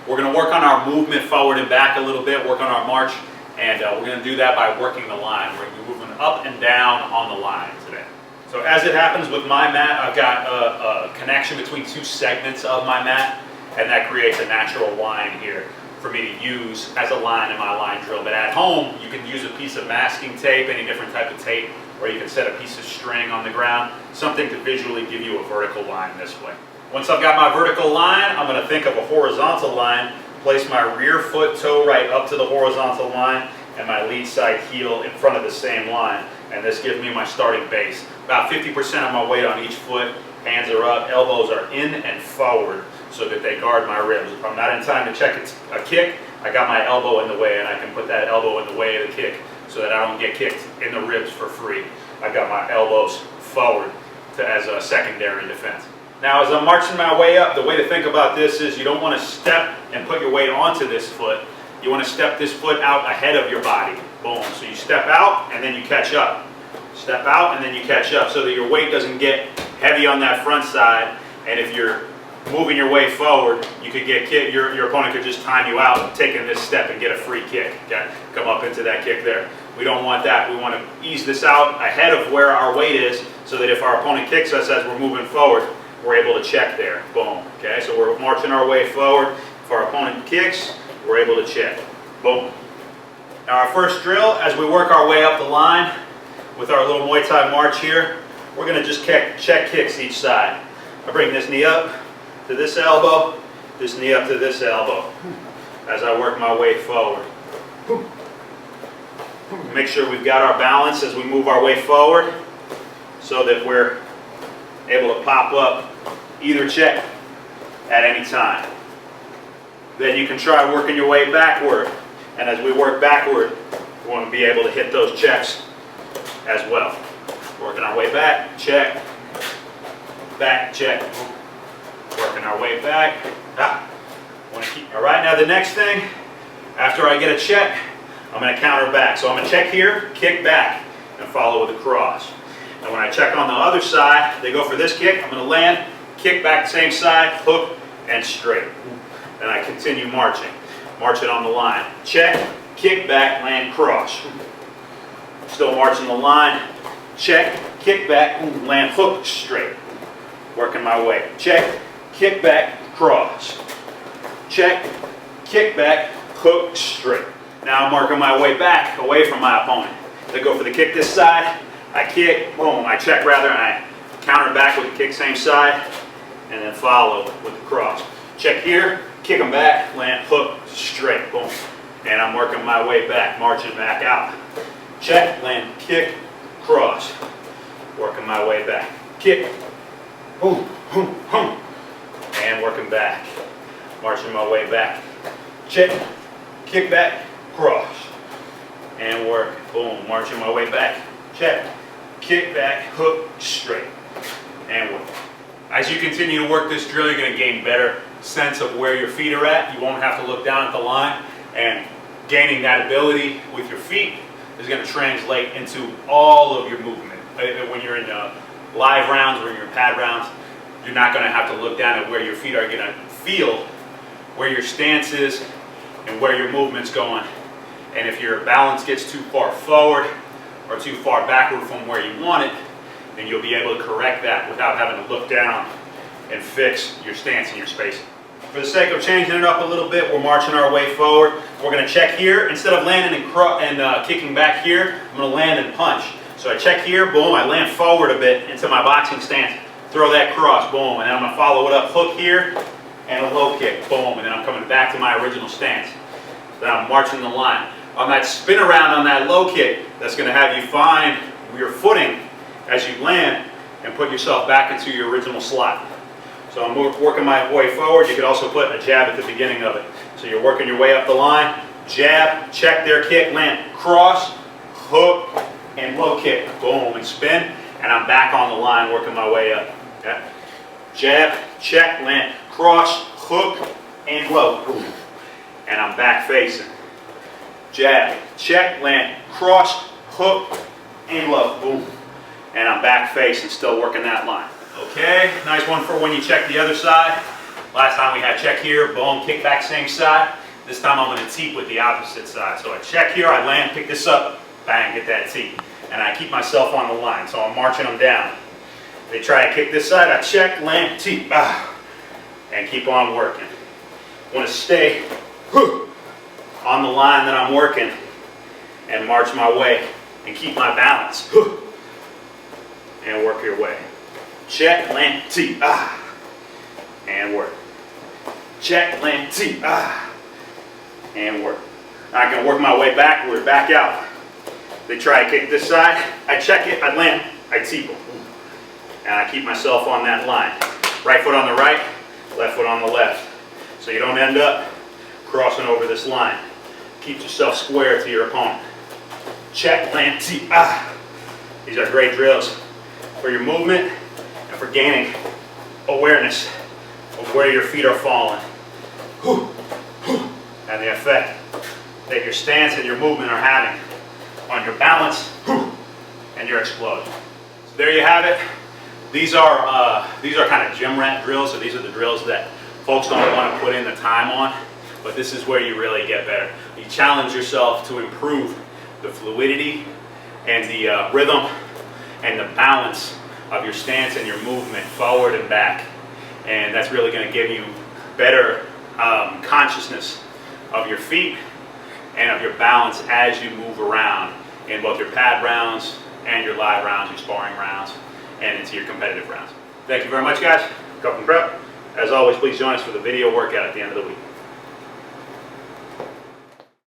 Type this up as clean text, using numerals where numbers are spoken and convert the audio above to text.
We're going to work on our movement forward and back a little bit, work on our march, and we're going to do that by working the line. We're going to be moving up and down on the line today. So as it happens with my mat, I've got a connection between two segments of my mat, and that creates a natural line here for me to use as a line in my line drill. But at home, you can use a piece of masking tape, any different type of tape, or you can set a piece of string on the ground, something to visually give you a vertical line this way. Once I've got my vertical line, I'm going to think of a horizontal line, place my rear foot toe right up to the horizontal line, and my lead side heel in front of the same line. And this gives me my starting base. About 50% of my weight on each foot, hands are up, elbows are in and forward so that they guard my ribs. If I'm not in time to check a kick, I got my elbow in the way, and I can put that elbow in the way of the kick so that I don't get kicked in the ribs for free. I've got my elbows forward as a secondary defense. Now as I'm marching my way up, the way to think about this is you don't want to step and put your weight onto this foot. You want to step this foot out ahead of your body. Boom. So you step out and then you catch up. Step out and then you catch up so that your weight doesn't get heavy on that front side. And if you're moving your way forward, you could get kicked. Your opponent could just time you out taking this step and get a free kick. Okay? Come up into that kick there. We don't want that. We want to ease this out ahead of where our weight is so that if our opponent kicks us as we're moving forward, we're able to check there. Boom. Okay, so we're marching our way forward. If our opponent kicks, we're able to check. Boom. Now our first drill, as we work our way up the line with our little Muay Thai march here, we're going to just check kicks each side. I bring this knee up to this elbow, this knee up to this elbow as I work my way forward. Make sure we've got our balance as we move our way forward so that we're able to pop up either check at any time. Then you can try working your way backward, and as we work backward, we want to be able to hit those checks as well. Working our way back, check, working our way back. All right, now the next thing, after I get a check, I'm going to counter back. So I'm going to check here, kick back, and follow with a cross. And when I check on the other side, they go for this kick, I'm going to land, kick back same side, hook, and straight. And I continue marching. Marching on the line. Check, kick back, land, cross. Still marching the line. Check, kick back, land, hook, straight. Working my way. Check, kick back, cross. Check, kick back, hook, straight. Now I'm working my way back, away from my opponent. They go for the kick this side. I kick, boom, I check rather, and I counter back with the kick same side, and then follow with the cross. Check here, kick them back, land, hook, straight, boom. And I'm working my way back, marching back out. Check, land, kick, cross. Working my way back. Kick, boom, boom, boom. And working back. Marching my way back. Check, kick back, cross. And work, boom, marching my way back. Check, kick back, hook, straight. And work. As you continue to work this drill, you're going to gain better sense of where your feet are at. You won't have to look down at the line, and gaining that ability with your feet is going to translate into all of your movement. When you're in live rounds or in your pad rounds, you're not going to have to look down at where your feet are. Going to feel where your stance is and where your movement's going. And if your balance gets too far forward or too far backward from where you want it, then you'll be able to correct that without having to look down and fix your stance and your spacing. For the sake of changing it up a little bit, we're marching our way forward. We're going to check here. Instead of landing and kicking back here, I'm going to land and punch. So I check here, boom, I land forward a bit into my boxing stance, throw that cross, boom, and then I'm going to follow it up, hook here, and a low kick, boom, and then I'm coming back to my original stance. Then I'm marching the line. On that spin around on that low kick, that's going to have you find your footing as you land and put yourself back into your original slot. So I'm working my way forward. You could also put a jab at the beginning of it. So you're working your way up the line, jab, check their kick, land, cross, hook, and low kick, boom, and spin, and I'm back on the line working my way up. Okay? Jab, check, land, cross, hook, and low, boom, and I'm back facing. Jab, check, land, cross, hook, and low, boom, and I'm back facing, still working that line. Okay, nice one for when you check the other side. Last time we had check here, boom, kick back same side. This time I'm going to teep with the opposite side. So I check here, I land, pick this up, bang, get that teep. And I keep myself on the line, so I'm marching them down. They try to kick this side, I check, land, teep, and keep on working. Want to stay on the line that I'm working and march my way and keep my balance. And work your way. Check, land, teep, and work. Check, land, teep, and work. I can work my way backward, back out. They try to kick this side, I check it, I land, I teep them. And I keep myself on that line. Right foot on the right, left foot on the left. So you don't end up crossing over this line. Keep yourself square to your opponent. Check, land, teep, These are great drills for your movement and for gaining awareness of where your feet are falling. And the effect that your stance and your movement are having on your balance and your explosion. So there you have it. These are kind of gym rat drills, so these are the drills that folks don't want to put in the time on, but this is where you really get better. You challenge yourself to improve the fluidity and the rhythm and the balance of your stance and your movement forward and back. And that's really going to give you better consciousness of your feet and of your balance as you move around in both your pad rounds and your live rounds, your sparring rounds, and into your competitive rounds. Thank you very much, guys. Cup and Prep. As always, please join us for the video workout at the end of the week.